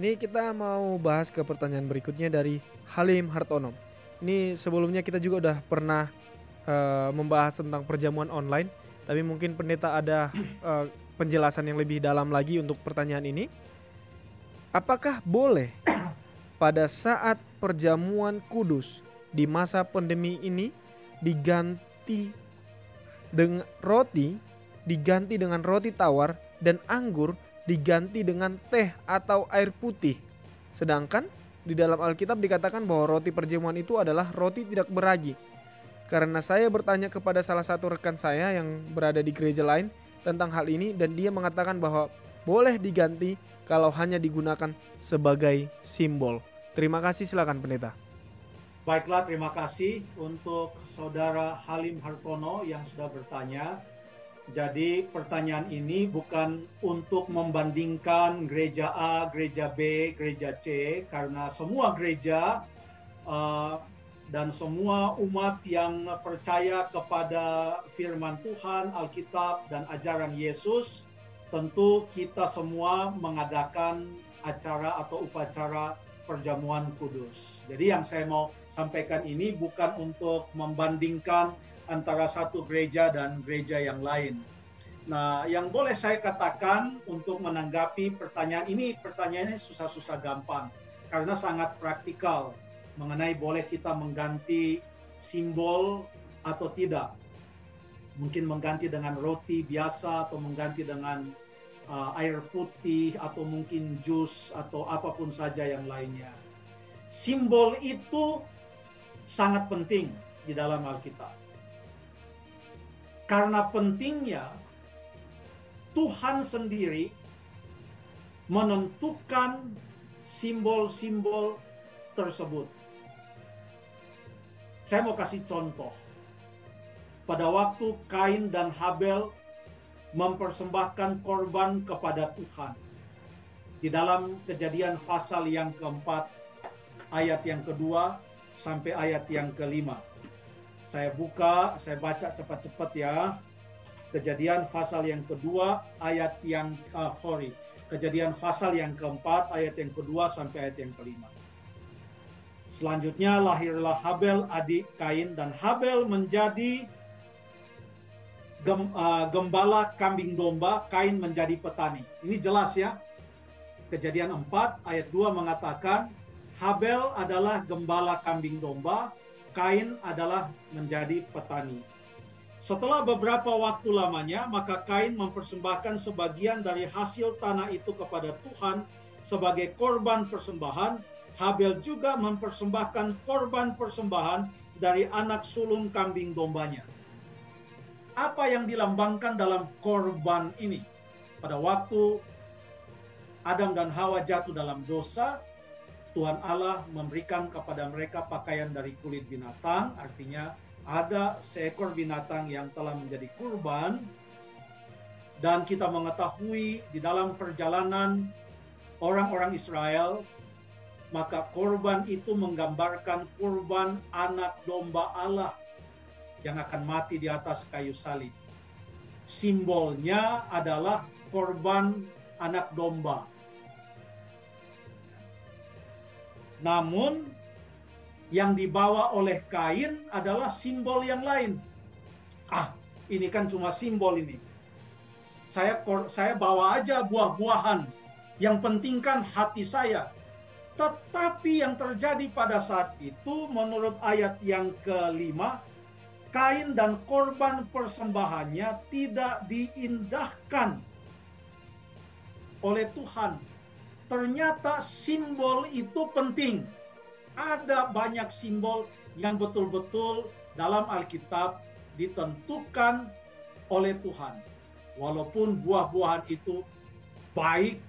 Ini kita mau bahas ke pertanyaan berikutnya dari Halim Hartono. Ini sebelumnya kita juga udah pernah membahas tentang perjamuan online, tapi mungkin pendeta ada penjelasan yang lebih dalam lagi untuk pertanyaan ini. Apakah boleh pada saat perjamuan kudus di masa pandemi ini diganti dengan roti tawar dan anggur diganti dengan teh atau air putih? Sedangkan di dalam Alkitab dikatakan bahwa roti perjamuan itu adalah roti tidak beragi. Karena saya bertanya kepada salah satu rekan saya yang berada di gereja lain tentang hal ini, dan dia mengatakan bahwa boleh diganti kalau hanya digunakan sebagai simbol. Terima kasih, silakan pendeta. Baiklah, terima kasih untuk saudara Halim Hartono yang sudah bertanya. Jadi pertanyaan ini bukan untuk membandingkan gereja A, gereja B, gereja C, karena semua gereja dan semua umat yang percaya kepada firman Tuhan, Alkitab, dan ajaran Yesus, tentu kita semua mengadakan acara atau upacara perjamuan kudus. Jadi yang saya mau sampaikan ini bukan untuk membandingkan antara satu gereja dan gereja yang lain. Nah, yang boleh saya katakan untuk menanggapi pertanyaan ini, pertanyaannya susah-susah gampang karena sangat praktikal mengenai boleh kita mengganti simbol atau tidak. Mungkin mengganti dengan roti biasa atau mengganti dengan air putih atau mungkin jus atau apapun saja yang lainnya. Simbol itu sangat penting di dalam Alkitab. Karena pentingnya, Tuhan sendiri menentukan simbol-simbol tersebut. Saya mau kasih contoh. Pada waktu Kain dan Habel mempersembahkan korban kepada Tuhan. Di dalam Kejadian pasal yang keempat, ayat yang kedua sampai ayat yang kelima. Saya baca cepat-cepat ya. Kejadian pasal yang kedua, ayat yang Kejadian pasal yang keempat, ayat yang kedua sampai ayat yang kelima. Selanjutnya lahirlah Habel adik Kain, dan Habel menjadi gembala kambing domba, Kain menjadi petani. Ini jelas ya. Kejadian 4 ayat 2 mengatakan Habel adalah gembala kambing domba, Kain adalah menjadi petani. Setelah beberapa waktu lamanya, maka Kain mempersembahkan sebagian dari hasil tanah itu kepada Tuhan sebagai korban persembahan. Habel juga mempersembahkan korban persembahan dari anak sulung kambing dombanya. Apa yang dilambangkan dalam korban ini? Pada waktu Adam dan Hawa jatuh dalam dosa, Tuhan Allah memberikan kepada mereka pakaian dari kulit binatang, artinya ada seekor binatang yang telah menjadi kurban. Dan kita mengetahui di dalam perjalanan orang-orang Israel, maka korban itu menggambarkan kurban anak domba Allah yang akan mati di atas kayu salib. Simbolnya adalah korban anak domba. Namun yang dibawa oleh Kain adalah simbol yang lain. Ini kan cuma simbol ini. Saya bawa aja buah-buahan. Yang penting kan hati saya. Tetapi yang terjadi pada saat itu menurut ayat yang kelima, Kain dan korban persembahannya tidak diindahkan oleh Tuhan. Ternyata simbol itu penting. Ada banyak simbol yang betul-betul dalam Alkitab ditentukan oleh Tuhan. Walaupun buah-buahan itu baik,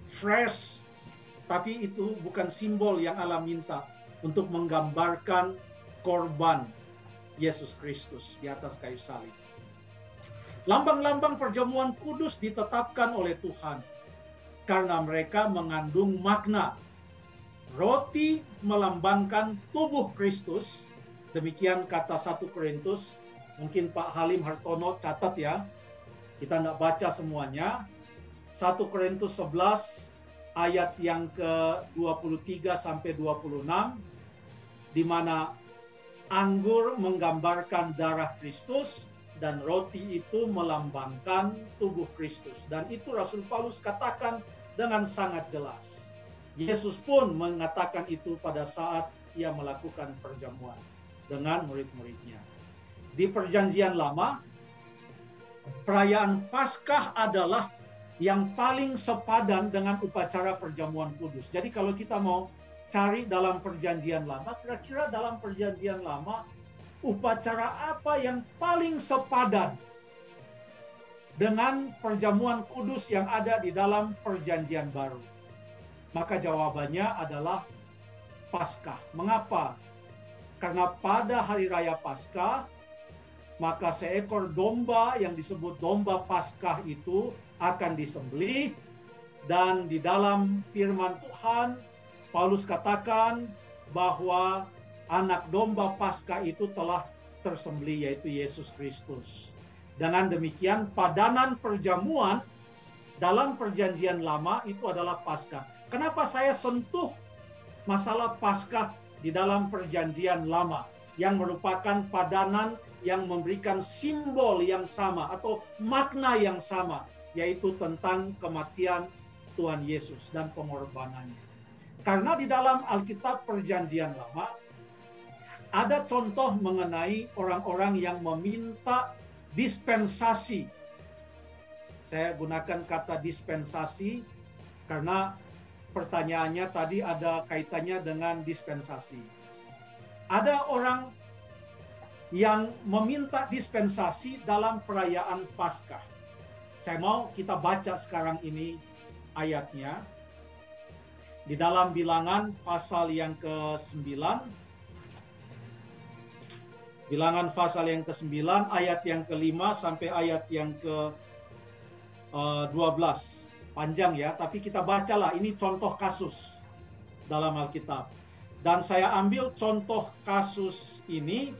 fresh, tapi itu bukan simbol yang Allah minta untuk menggambarkan korban Yesus Kristus di atas kayu salib. Lambang-lambang perjamuan kudus ditetapkan oleh Tuhan karena mereka mengandung makna. Roti melambangkan tubuh Kristus, demikian kata 1 Korintus. Mungkin Pak Halim Hartono catat ya, kita tidak baca semuanya. 1 Korintus 11 ayat yang ke-23 sampai 26, di mana anggur menggambarkan darah Kristus dan roti itu melambangkan tubuh Kristus. Dan itu Rasul Paulus katakan dengan sangat jelas. Yesus pun mengatakan itu pada saat ia melakukan perjamuan dengan murid-muridnya. Di Perjanjian Lama, perayaan Paskah adalah yang paling sepadan dengan upacara perjamuan kudus. Jadi kalau kita mau cari dalam Perjanjian Lama, kira-kira dalam Perjanjian Lama upacara apa yang paling sepadan dengan perjamuan kudus yang ada di dalam Perjanjian Baru? Maka jawabannya adalah Paskah. Mengapa? Karena pada hari raya Paskah, maka seekor domba yang disebut domba Paskah itu akan disembelih, dan di dalam firman Tuhan Paulus katakan bahwa anak domba Paskah itu telah tersembelih, yaitu Yesus Kristus. Dengan demikian padanan perjamuan dalam Perjanjian Lama itu adalah Paskah. Kenapa saya sentuh masalah Paskah di dalam Perjanjian Lama yang merupakan padanan yang memberikan simbol yang sama atau makna yang sama, yaitu tentang kematian Tuhan Yesus dan pengorbanannya. Karena di dalam Alkitab Perjanjian Lama ada contoh mengenai orang-orang yang meminta dispensasi. Saya gunakan kata dispensasi karena pertanyaannya tadi ada kaitannya dengan dispensasi. Ada orang yang meminta dispensasi dalam perayaan Paskah. Saya mau kita baca sekarang ini ayatnya. Di dalam Bilangan pasal yang ke-9. Bilangan pasal yang ke-9 ayat yang ke-5 sampai ayat yang ke-12. Panjang ya, tapi kita bacalah. Ini contoh kasus dalam Alkitab. Dan saya ambil contoh kasus ini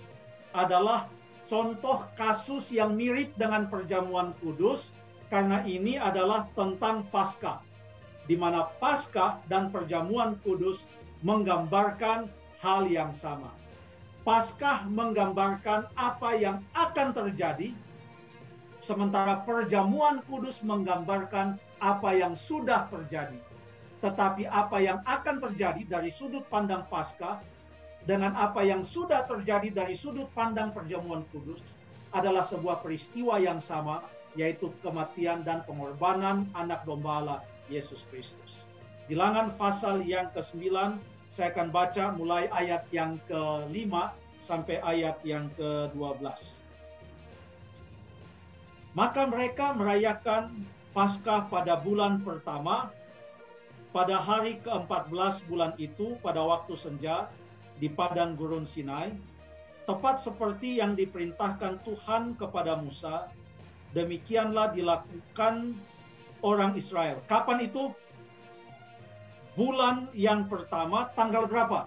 adalah contoh kasus yang mirip dengan perjamuan kudus, karena ini adalah tentang Paskah, di mana Paskah dan perjamuan kudus menggambarkan hal yang sama. Paskah menggambarkan apa yang akan terjadi, sementara perjamuan kudus menggambarkan apa yang sudah terjadi. Tetapi apa yang akan terjadi dari sudut pandang Paskah dengan apa yang sudah terjadi dari sudut pandang perjamuan kudus adalah sebuah peristiwa yang sama, yaitu kematian dan pengorbanan anak domba Allah Yesus Kristus. Bilangan pasal yang ke-9, saya akan baca mulai ayat yang ke-5 sampai ayat yang ke-12. Maka mereka merayakan Paskah pada bulan pertama, pada hari ke-14 bulan itu, pada waktu senja, di padang gurun Sinai, tepat seperti yang diperintahkan Tuhan kepada Musa, demikianlah dilakukan orang Israel. Kapan itu? Bulan yang pertama, tanggal berapa?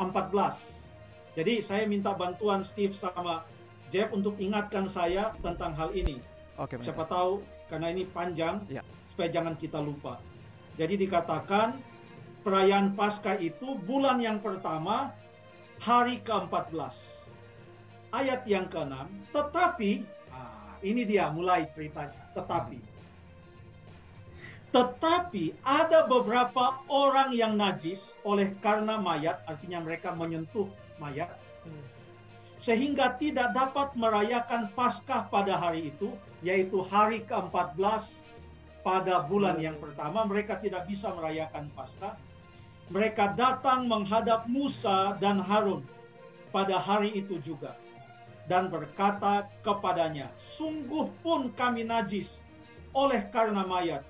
14. Jadi saya minta bantuan Steve sama Jeff untuk ingatkan saya tentang hal ini. Oke, siapa tahu, karena ini panjang, ya, supaya jangan kita lupa. Jadi dikatakan perayaan Paskah itu bulan yang pertama, hari ke-14. Ayat yang ke-6, tetapi, ini dia mulai ceritanya, tetapi ada beberapa orang yang najis oleh karena mayat, artinya mereka menyentuh mayat, sehingga tidak dapat merayakan Paskah pada hari itu, yaitu hari ke-14 pada bulan yang pertama. Mereka tidak bisa merayakan Paskah. Mereka datang menghadap Musa dan Harun pada hari itu juga, dan berkata kepadanya, sungguh pun kami najis oleh karena mayat.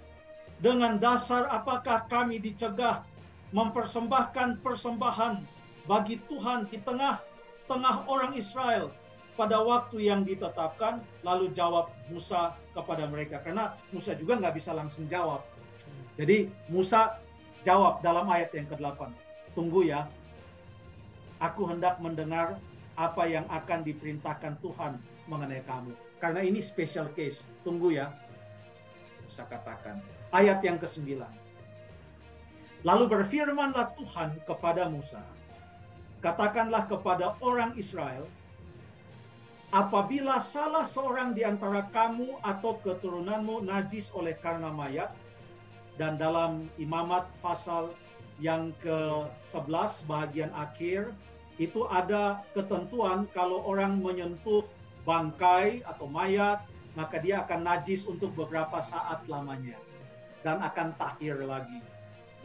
Dengan dasar apakah kami dicegah mempersembahkan persembahan bagi Tuhan di tengah-tengah orang Israel pada waktu yang ditetapkan? Lalu jawab Musa kepada mereka, karena Musa juga nggak bisa langsung jawab. Jadi Musa jawab dalam ayat yang ke-8, tunggu ya, aku hendak mendengar apa yang akan diperintahkan Tuhan mengenai kamu. Karena ini special case, tunggu ya, Musa katakan. Ayat yang ke-9, Lalu berfirmanlah Tuhan kepada Musa, katakanlah kepada orang Israel, apabila salah seorang di antara kamu atau keturunanmu najis oleh karena mayat, dan dalam Imamat pasal yang ke-11 bahagian akhir, itu ada ketentuan kalau orang menyentuh bangkai atau mayat, maka dia akan najis untuk beberapa saat lamanya dan akan tahir lagi.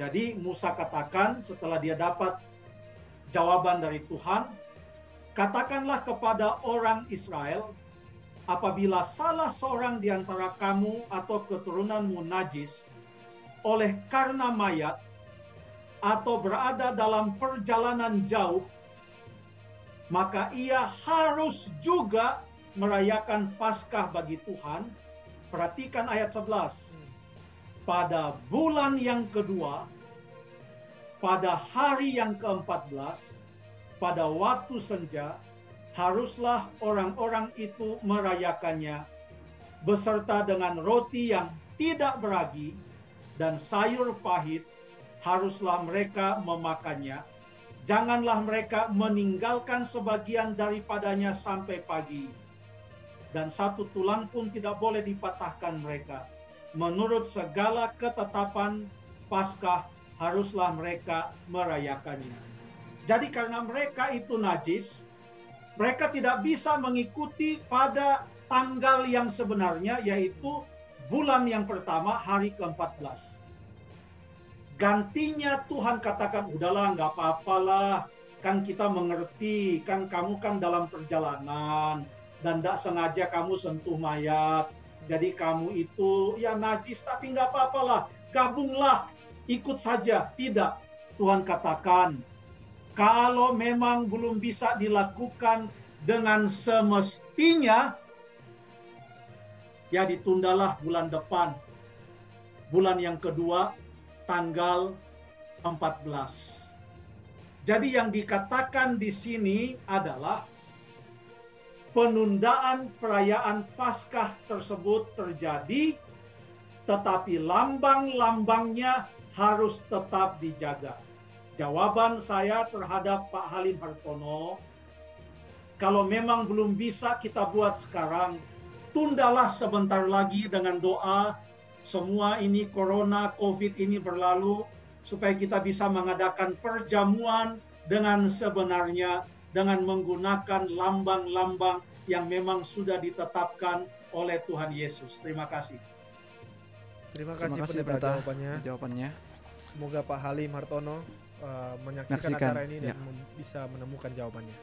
Jadi Musa katakan setelah dia dapat jawaban dari Tuhan, katakanlah kepada orang Israel, apabila salah seorang di antara kamu atau keturunanmu najis oleh karena mayat atau berada dalam perjalanan jauh, maka ia harus juga merayakan Paskah bagi Tuhan. Perhatikan ayat 11. Pada bulan yang kedua, pada hari yang ke-14, pada waktu senja, haruslah orang-orang itu merayakannya beserta dengan roti yang tidak beragi dan sayur pahit, haruslah mereka memakannya. Janganlah mereka meninggalkan sebagian daripadanya sampai pagi. Dan satu tulang pun tidak boleh dipatahkan mereka. Menurut segala ketetapan Paskah haruslah mereka merayakannya. Jadi karena mereka itu najis, mereka tidak bisa mengikuti pada tanggal yang sebenarnya, yaitu bulan yang pertama, hari ke-14. Gantinya Tuhan katakan, udahlah nggak apa-apalah, kan kita mengerti, kan kamu kan dalam perjalanan, dan tidak sengaja kamu sentuh mayat, jadi kamu itu ya najis, tapi nggak apa-apalah, gabunglah, ikut saja. Tidak, Tuhan katakan, kalau memang belum bisa dilakukan dengan semestinya, ya ditundalah bulan depan, bulan yang kedua, tanggal 14. Jadi yang dikatakan di sini adalah penundaan perayaan Paskah tersebut terjadi, tetapi lambang-lambangnya harus tetap dijaga. Jawaban saya terhadap Pak Halim Hartono, kalau memang belum bisa kita buat sekarang, tundalah sebentar lagi dengan doa, semua ini corona, COVID ini berlalu, supaya kita bisa mengadakan perjamuan dengan sebenarnya, dengan menggunakan lambang-lambang yang memang sudah ditetapkan oleh Tuhan Yesus. Terima kasih. Terima kasih Pendeta jawabannya. Semoga Pak Halim Hartono menyaksikan acara ini dan bisa menemukan jawabannya.